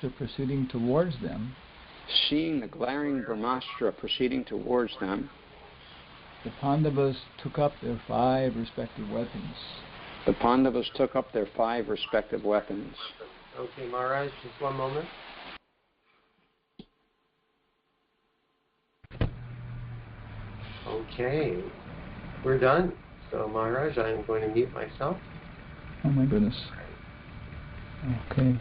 brahmāstra proceeding towards them, seeing the glaring brahmāstra proceeding towards them, the Pāṇḍavas took up their 5 respective weapons. The Pāṇḍavas took up their 5 respective weapons. Okay, Maharaj, just one moment. Okay, we're done. So, Maharaj, I am going to mute myself. Oh my goodness. Okay.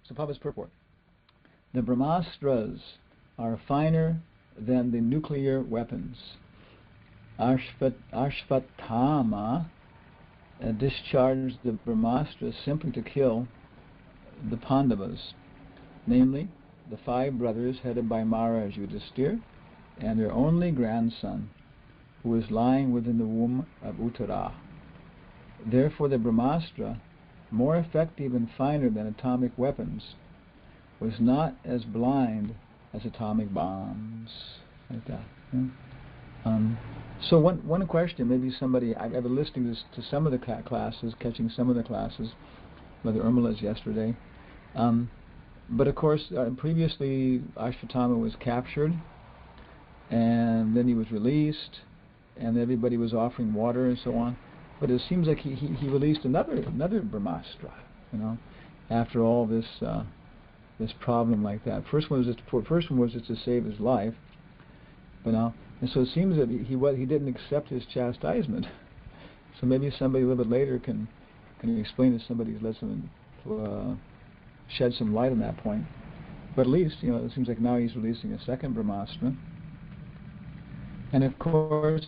So, Prabhupada's purport. The brahmāstras are finer than the nuclear weapons. Ashvatthama discharged the brahmāstra simply to kill the Pāṇḍavas, namely the 5 brothers headed by Maharaj Yudhisthira and their only grandson, who was lying within the womb of Uttara. Therefore the brahmāstra, more effective and finer than atomic weapons, was not as blind as atomic bombs. Like that. Yeah? So one question, maybe somebody, I've been listening to some of the classes, catching some of the classes, Mother Urmila's yesterday. But of course, previously Ashvatthama was captured, and then he was released, and everybody was offering water and so on. But it seems like he released another brahmāstra, after all this this problem like that. First one was just to save his life, and so it seems that he didn't accept his chastisement. So maybe somebody a little bit later can explain to somebody who's listening, shed some light on that point. But at least it seems like now he's releasing a second brahmāstra. And of course,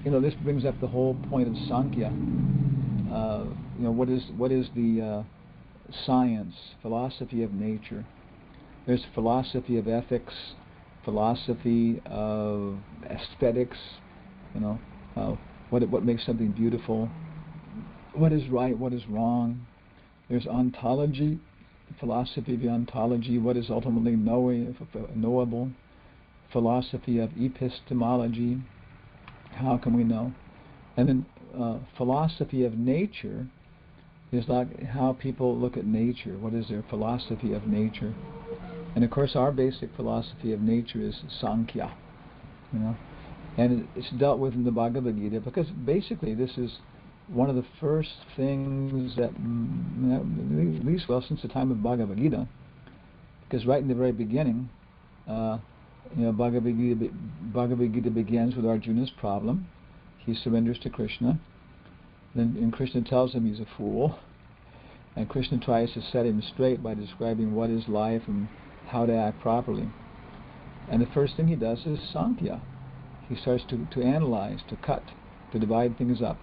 this brings up the whole point of Sankhya. What is the science, philosophy of nature? There's philosophy of ethics, philosophy of aesthetics. What makes something beautiful? What is right? What is wrong? There's ontology, philosophy of ontology. What is ultimately knowable? Philosophy of epistemology. How can we know? And then philosophy of nature is like how people look at nature. What is their philosophy of nature? And of course our basic philosophy of nature is Sankhya. And it's dealt with in the Bhagavad Gita, because basically this is one of the first things that, at least since the time of Bhagavad Gita, because right in the very beginning, Bhagavad Gita begins with Arjuna's problem. He surrenders to Krishna. And Krishna tells him he's a fool. And Krishna tries to set him straight by describing what is life and how to act properly. And the first thing he does is Sankhya. He starts to analyze, to cut, to divide things up.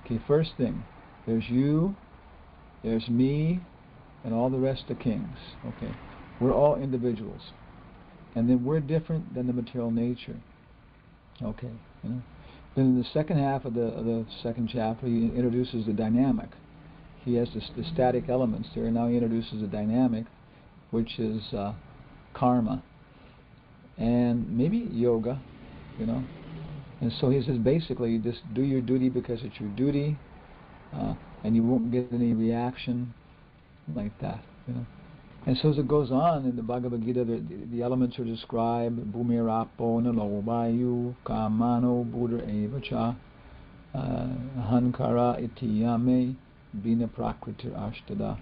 Okay, first thing, there's you, there's me, and all the rest of kings. Okay, we're all individuals. And then we're different than the material nature. Okay, Then in the second half of the second chapter, he introduces the dynamic. He has the static elements there, and now he introduces the dynamic, which is karma, and maybe yoga, And so he says basically, just do your duty because it's your duty, and you won't get any reaction like that, And so as it goes on in the Bhagavad Gita, the elements are described: Bhumirapo nalo vayu kamano buddha evacha hankara itiyame bina prakritir ashtada.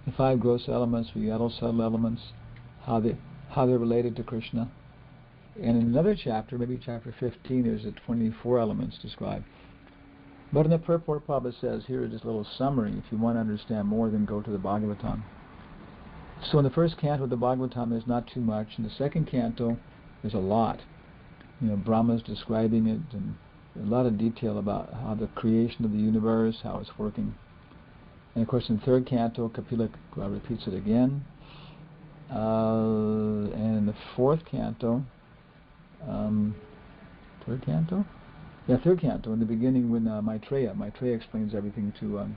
The 5 gross elements, the subtle elements, how they're related to Krishna. And in another chapter, maybe chapter 15, there's the 24 elements described. But in the purport, Prabhupada says, here is just a little summary. If you want to understand more, then go to the Bhagavatam. So in the first canto of the Bhagavatam, there's not too much. In the second canto, there's a lot. Brahma's describing it, and a lot of detail about how the creation of the universe, how it's working. And of course, in the third canto, Kapila repeats it again. And in the fourth canto, third canto, in the beginning when Maitreya explains everything to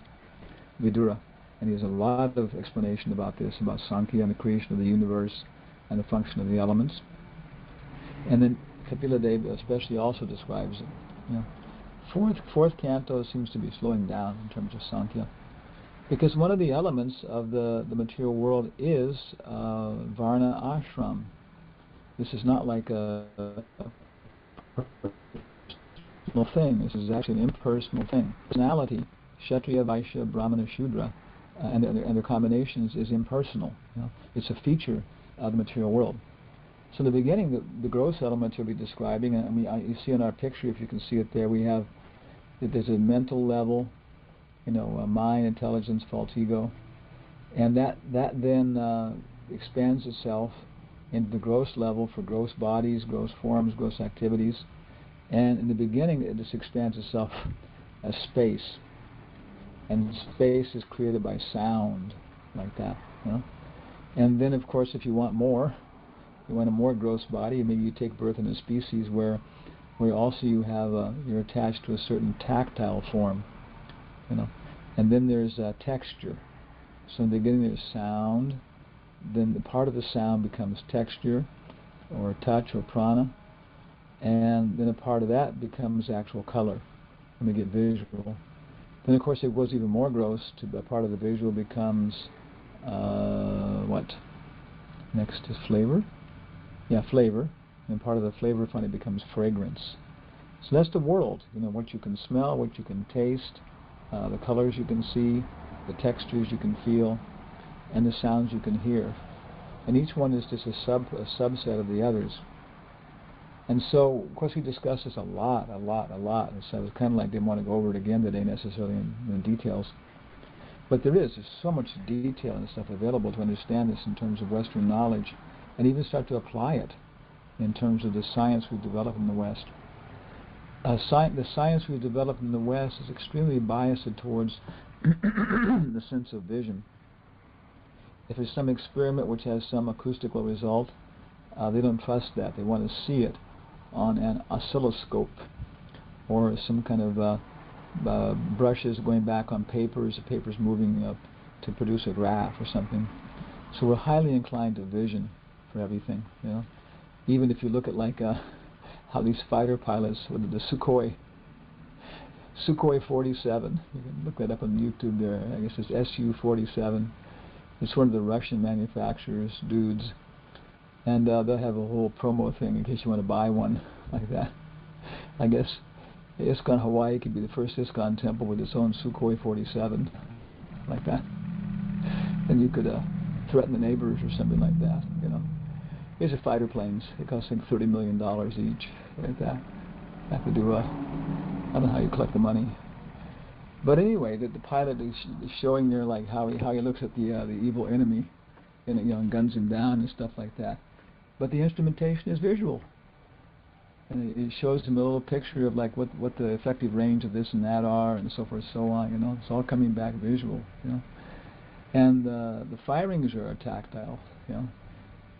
Vidura. And he has a lot of explanation about this, about Sankhya and the creation of the universe and the function of the elements. And then Kapila Deva especially also describes it. Fourth canto seems to be slowing down in terms of Sankhya. Because one of the elements of the material world is varna ashram. This is not like a personal thing. This is actually an impersonal thing. Personality, Kshatriya, Vaishya, Brahmana, Shudra, and their combinations is impersonal. It's a feature of the material world. So in the beginning, the gross elements you'll be describing, I mean, you see in our picture, if you can see it there, we have that there's a mental level, mind, intelligence, false ego, and that then expands itself into the gross level for gross bodies, gross forms, gross activities. And in the beginning, it just expands itself as space. And space is created by sound, like that. And then, of course, if you want more, you want a more gross body, maybe you take birth in a species where also you have you're attached to a certain tactile form, And then there's texture. So in the beginning there's sound, then the part of the sound becomes texture, or touch, or prana, and then a part of that becomes actual color, and we get visual. Then of course it goes even more gross, to a part of the visual becomes, what? Next is flavor? Yeah, flavor. And part of the flavor finally becomes fragrance. So that's the world, what you can smell, what you can taste, the colors you can see, the textures you can feel, and the sounds you can hear. And each one is just a subset of the others. And so, of course, we discussed this a lot. And so it was kind of like I didn't want to go over it again today necessarily in details. But there's so much detail and stuff available to understand this in terms of Western knowledge, and even start to apply it in terms of the science we've developed in the West. The science we've developed in the West is extremely biased towards the sense of vision. If there's some experiment which has some acoustical result, they don't trust that. They want to see it on an oscilloscope, or some kind of brushes going back on papers, the papers moving up to produce a graph or something. So we're highly inclined to vision for everything, Even if you look at how these fighter pilots, with the Sukhoi 47, you can look that up on YouTube there, I guess it's Su-47. It's one of the Russian manufacturers, dudes, and they'll have a whole promo thing in case you want to buy one like that. I guess ISKCON Hawaii could be the first ISKCON temple with its own Sukhoi 47, like that. And you could threaten the neighbors or something like that, These are fighter planes. They cost like $30 million each, like that. Have to do I don't know how you collect the money. But anyway, the pilot is showing there how he looks at the evil enemy, and guns him down and stuff like that. But the instrumentation is visual, and it shows him a little picture of what the effective range of this and that are, and so forth, so on. It's all coming back visual, And the firings are tactile,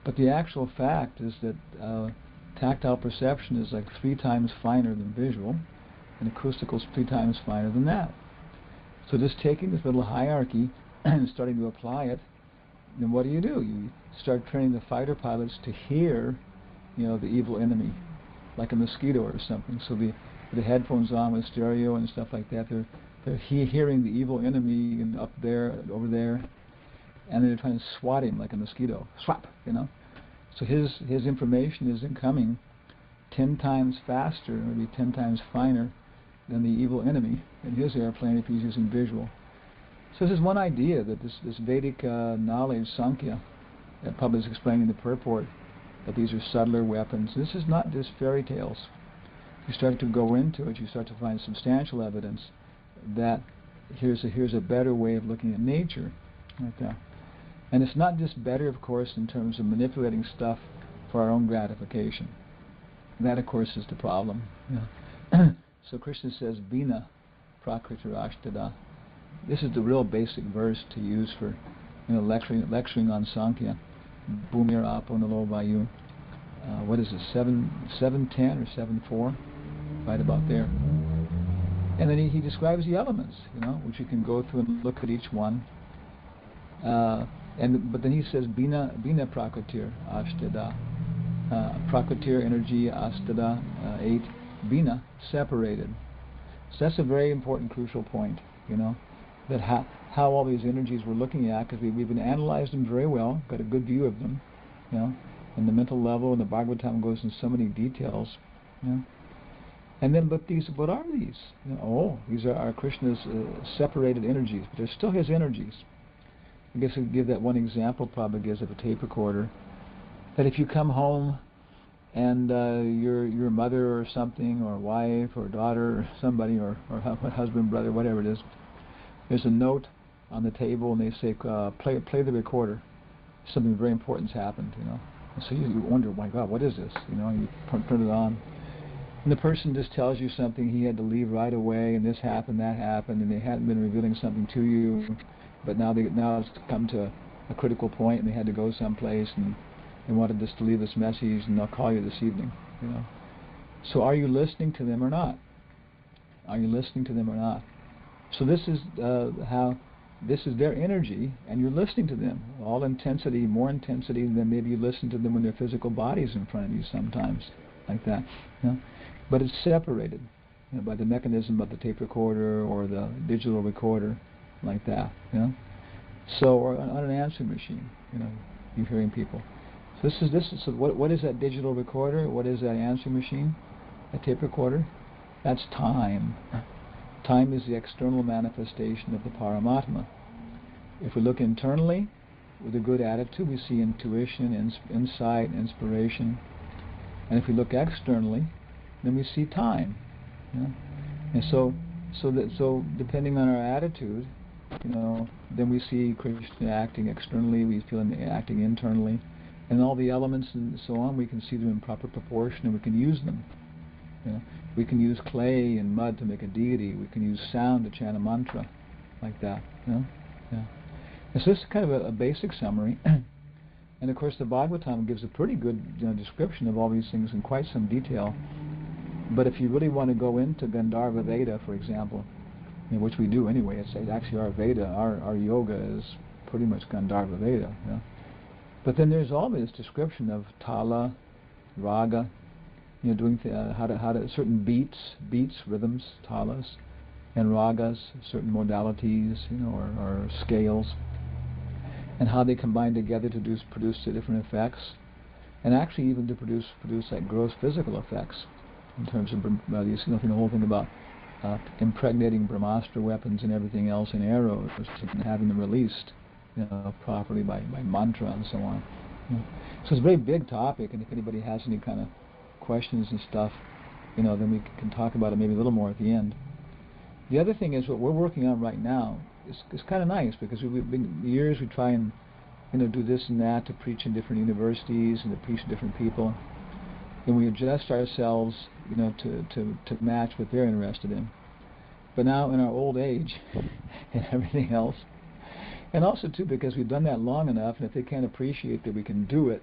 But the actual fact is that tactile perception is 3 times finer than visual, and acoustical is 3 times finer than that. So just taking this little hierarchy and starting to apply it, then what do? You start training the fighter pilots to hear, the evil enemy, like a mosquito or something. So the headphones on with stereo and stuff like that, they're hearing the evil enemy up there, over there, and they're trying to swat him like a mosquito. Swap, So his information is incoming 10 times faster, maybe 10 times finer than the evil enemy in his airplane if he's using visual. So this is one idea, that this Vedic knowledge, Sankhya, that Prabhupada is explaining in the purport, that these are subtler weapons. This is not just fairy tales. If you start to go into it, you start to find substantial evidence that here's a better way of looking at nature, like that. And it's not just better, of course, in terms of manipulating stuff for our own gratification. That, of course, is the problem. So Krishna says, Bina Prakritirashtada. This is the real basic verse to use for lecturing on Sankhya. Bhumir Apo Nalo Vayu. What is it, 710 or 7:4? Right about there. And then he describes the elements, which you can go through and look at each one. But then he says Bina Prakritir Ashtada. Prakritir energy Astada 8. Bina separated. So that's a very important, crucial point. That how all these energies we're looking at, because we've been analyzed them very well, got a good view of them, you know, and the mental level, and the Bhagavatam goes in so many details, you know. And then, but these, what are these? You know, oh, these are our Krishna's separated energies, but they're still his energies. I guess I'd give that one example, probably gives of a tape recorder, that if you come home and your mother or something, or wife or daughter or somebody, or husband, brother, whatever it is, there's a note on the table and they say, play the recorder. Something very important's happened, you know. And so you wonder, my God, what is this? You know, you turn it on. And the person just tells you something, he had to leave right away, and this happened, that happened, and they hadn't been revealing something to you, but now it's come to a critical point, and they had to go someplace, and they wanted us to leave this message, and they'll call you this evening, you know. So are you listening to them or not? Are you listening to them or not? So this is this is their energy, and you're listening to them. All intensity, more intensity than maybe you listen to them when their physical body's in front of you sometimes, like that, you know. But it's separated, you know, by the mechanism of the tape recorder or the digital recorder, like that, you know. So, or on an answering machine, you know, you're hearing people. So this is so what is that digital recorder? What is that answering machine? A tape recorder? That's time. Time is the external manifestation of the Paramatma. If we look internally with a good attitude, we see intuition, insight, inspiration. And if we look externally, then we see time. You know? And so depending on our attitude, you know, then we see Krishna acting externally, we feel him acting internally, and all the elements and so on, we can see them in proper proportion, and we can use them. You know, we can use clay and mud to make a deity. We can use sound to chant a mantra, like that. You know? Yeah. And so this is kind of a basic summary. And of course, the Bhagavatam gives a pretty good, you know, description of all these things in quite some detail. But if you really want to go into Gandharva Veda, for example, you know, which we do anyway, it's actually our Veda, our yoga is pretty much Gandharva Veda. You know? But then there's all this description of tala, raga, you know, doing how to certain beats, rhythms, talas, and ragas, certain modalities, you know, or scales, and how they combine together to produce the different effects, and actually even to produce like gross physical effects, in terms of you see the whole thing about impregnating brahmāstra weapons and everything else in arrows, and having them released, you know, properly by mantra and so on. You know. So it's a very big topic, and if anybody has any kind of questions and stuff, you know, then we can talk about it maybe a little more at the end. The other thing is what we're working on right now is kind of nice, because we've been years we try and, you know, do this and that to preach in different universities and to preach to different people, and we adjust ourselves, you know, to match what they're interested in. But now in our old age and everything else, and also too because we've done that long enough, and if they can't appreciate that we can do it,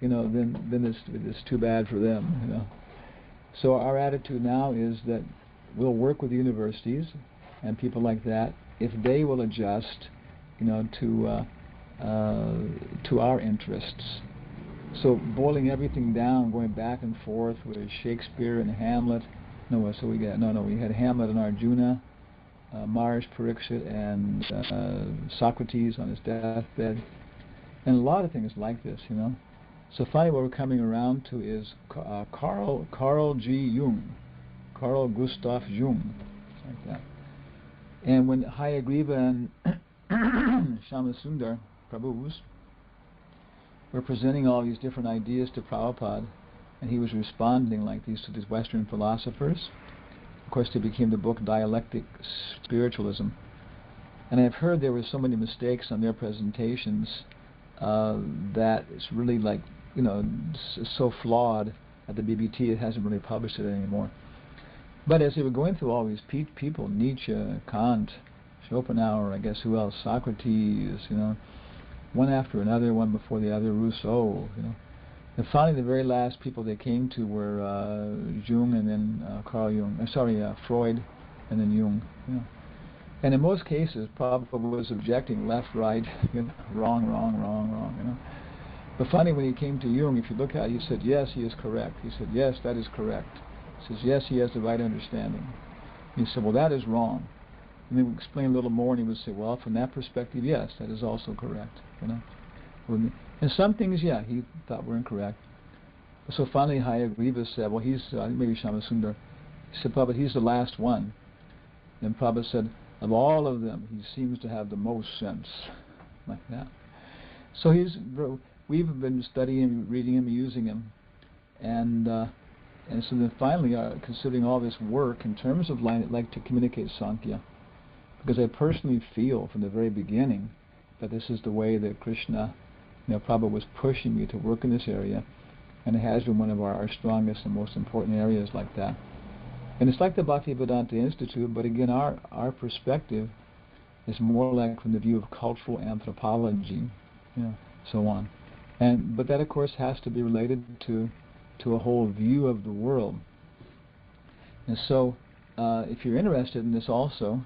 you know, then it's too bad for them, you know. So our attitude now is that we'll work with universities and people like that if they will adjust, you know, to our interests. So boiling everything down, going back and forth with Shakespeare and Hamlet. We had Hamlet and Arjuna, Mars, Parikshit, and Socrates on his deathbed, and a lot of things like this, you know. So finally what we're coming around to is Carl G. Jung, Carl Gustav Jung, like that. And when Hayagriva and Shyamasundar Prabhus were presenting all these different ideas to Prabhupada, and he was responding like these to these Western philosophers, of course they became the book Dialectic Spiritualism. And I've heard there were so many mistakes on their presentations that it's really like, you know, so flawed at the BBT it hasn't really published it anymore. But as they were going through all these people, Nietzsche, Kant, Schopenhauer, I guess who else, Socrates, you know, one after another, one before the other, Rousseau, you know. And finally the very last people they came to were Jung and then Freud and then Jung, you know. And in most cases, Prabhupada was objecting left, right, you know, wrong, you know. But finally, when he came to Jung, if you look at it, he said, yes, he is correct. He said, yes, that is correct. He says, yes, he has the right understanding. He said, well, that is wrong. And then we explain a little more, and he would say, well, from that perspective, yes, that is also correct. And some things, yeah, he thought were incorrect. So finally, Hayagrīva said, well, he's maybe Shyamasundar. He said, Prabhupada, he's the last one. And Prabhupada said, of all of them, he seems to have the most sense, like that. So we've been studying, reading him, using him, and so then finally, considering all this work in terms of like to communicate Sankhya, because I personally feel from the very beginning that this is the way that Krishna, Prabhupada was pushing me to work in this area, and it has been one of our strongest and most important areas like that. And it's like the Bhaktivedanta Institute, but again, our perspective is more like from the view of cultural anthropology, so on. But that, of course, has to be related to a whole view of the world. And so, if you're interested in this also,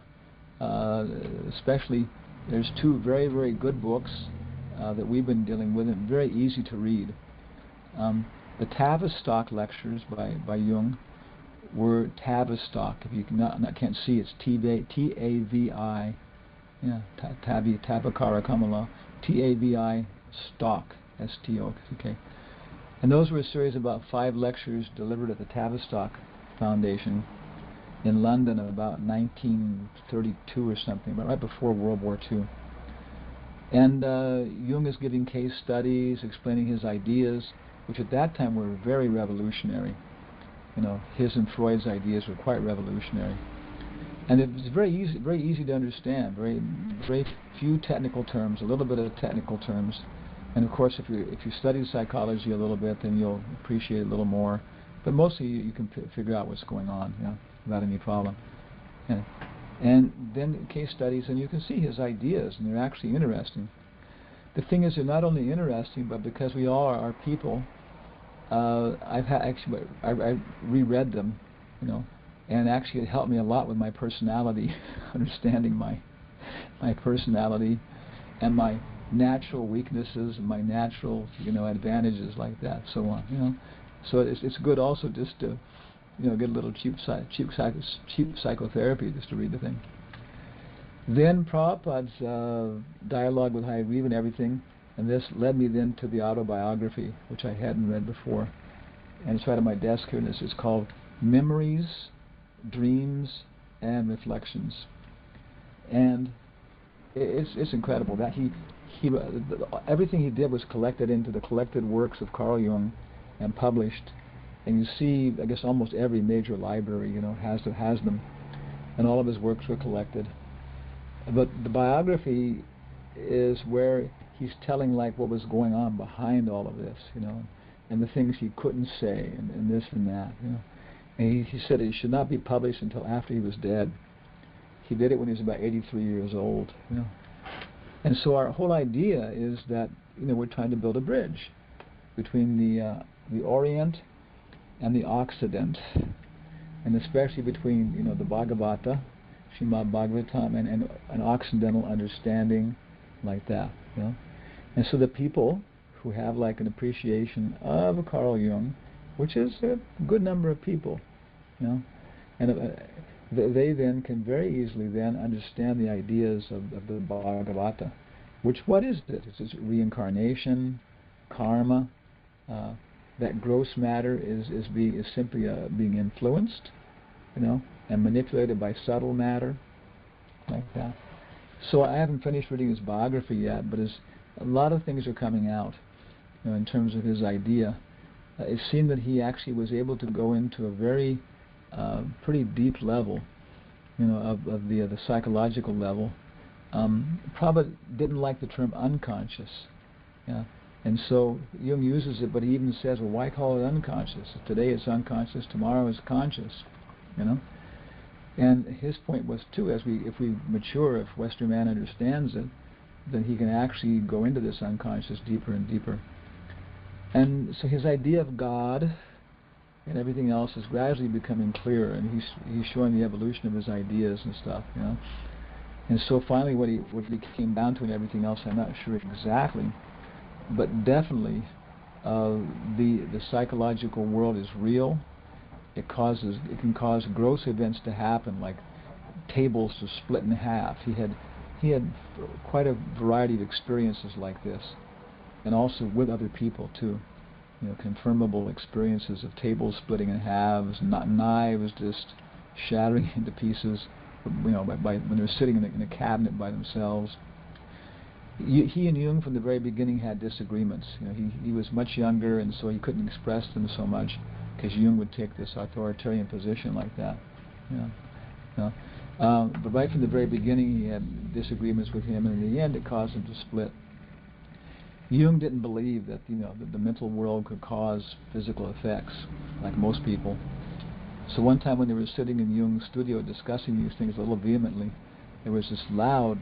especially, there's two very, very good books that we've been dealing with, and very easy to read. The Tavistock lectures by Jung were Tavistock. If you can't see, it's T-A-V-I, Tavikara Kamala, T-A-V-I stock, S-T-O-K. And those were a series of about 5 lectures delivered at the Tavistock Foundation in London about 1932 or something, right before World War II. And Jung is giving case studies, explaining his ideas, which at that time were very revolutionary. His and Freud's ideas were quite revolutionary. And it was very easy to understand, very few technical terms, a little bit of technical terms. And of course, if you study psychology a little bit, then you'll appreciate it a little more. But mostly you can figure out what's going on, without any problem. And then case studies, and you can see his ideas, and they're actually interesting. The thing is, they're not only interesting, but because we all are people, I reread them, and actually it helped me a lot with my personality, understanding my personality and my natural weaknesses and my natural, advantages like that, so on, So it's good also just to, get a little cheap psychotherapy just to read the thing. Then Prabhupada's dialogue with Hayagrīva and everything, and this led me then to the autobiography, which I hadn't read before. And it's right on my desk here, and this is called Memories, Dreams, and Reflections. And it's incredible that everything he did was collected into the collected works of Carl Jung and published. And you see, I guess almost every major library, has them. And all of his works were collected. But the biography is where he's telling like what was going on behind all of this, and the things he couldn't say, and this and that, And he said it should not be published until after he was dead. He did it when he was about 83 years old, And so our whole idea is that, we're trying to build a bridge between the Orient and the Occident, and especially between, the Bhagavata, Srimad Bhagavatam, and an Occidental understanding like that, And so the people who have like an appreciation of Carl Jung, which is a good number of people, and they then can very easily then understand the ideas of the Bhagavata, which, what is it? It's reincarnation, karma, that gross matter is simply being influenced, and manipulated by subtle matter, like that. So I haven't finished reading his biography yet, but a lot of things are coming out, in terms of his idea. It seemed that he actually was able to go into a very pretty deep level, of the psychological level. Prabhupada didn't like the term unconscious, and so Jung uses it, but he even says, well, why call it unconscious? If today it's unconscious, tomorrow it's conscious, And his point was too, if we mature, if Western man understands it, then he can actually go into this unconscious deeper and deeper. And so his idea of God and everything else is gradually becoming clearer, and he's showing the evolution of his ideas and stuff, And so finally, what he came down to and everything else, I'm not sure exactly, but definitely, the psychological world is real. It can cause gross events to happen, like tables to split in half. He had quite a variety of experiences like this, and also with other people too. Confirmable experiences of tables splitting in halves, knives just shattering into pieces. When they're sitting in a cabinet by themselves. He and Jung from the very beginning had disagreements. He was much younger, and so he couldn't express them so much, because Jung would take this authoritarian position like that. But right from the very beginning, he had disagreements with him, and in the end, it caused them to split. Jung didn't believe that that the mental world could cause physical effects, like most people. So one time when they were sitting in Jung's studio discussing these things a little vehemently, there was this loud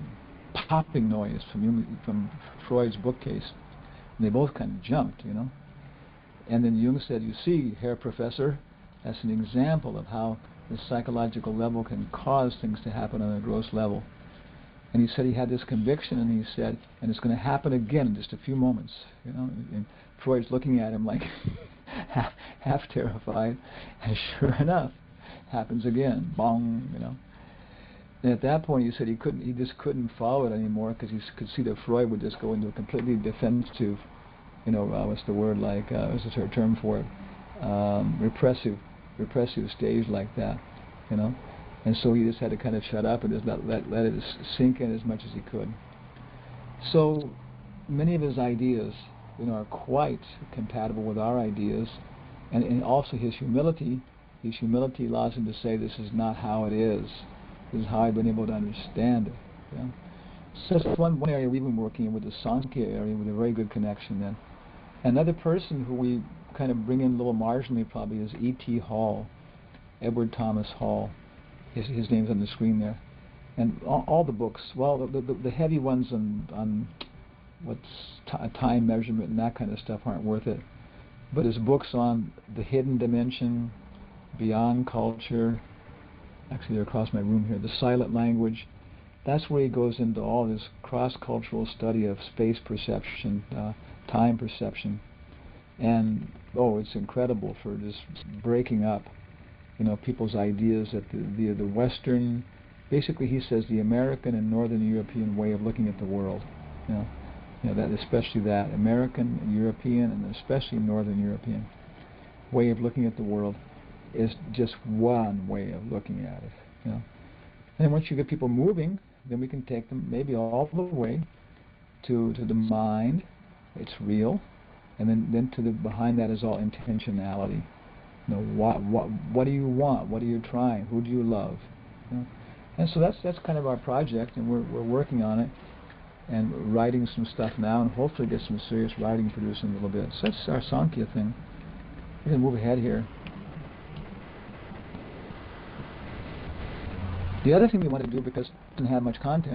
popping noise from Freud's bookcase, and they both kind of jumped, And then Jung said, "You see, Herr Professor, that's an example of how the psychological level can cause things to happen on a gross level." And he said he had this conviction, and he said, and it's going to happen again in just a few moments, And Freud's looking at him like half terrified, and sure enough, happens again, bong, And at that point, he said he just couldn't follow it anymore, because he could see that Freud would just go into a completely defensive, what's the word, like, what's the term for it, repressive stage like that, And so he just had to kind of shut up and just let it sink in as much as he could. So many of his ideas, are quite compatible with our ideas, and also his humility. His humility allows him to say, "This is not how it is. This is how I've been able to understand it." So that's one area we've been working in, with the Sankhya area, with a very good connection then. Another person who we kind of bring in a little marginally probably is E.T. Hall, Edward Thomas Hall. His name's on the screen there. And all the books, well, the heavy ones on what's time measurement and that kind of stuff aren't worth it. But his books on the hidden dimension, beyond culture, actually they're across my room here, the silent language, that's where he goes into all this cross-cultural study of space perception, time perception. And, it's incredible for just breaking up people's ideas that the Western, basically he says the American and Northern European way of looking at the world, that especially that American and European, and especially Northern European way of looking at the world is just one way of looking at it, And once you get people moving, then we can take them maybe all the way to the mind. It's real, and then behind that is all intentionality. What do you want? What are you trying? Who do you love? And so that's kind of our project, and we're working on it and writing some stuff now, and hopefully get some serious writing produced in a little bit. So that's our Sankhya thing. We're going to move ahead here. The other thing we want to do, because it doesn't have much content,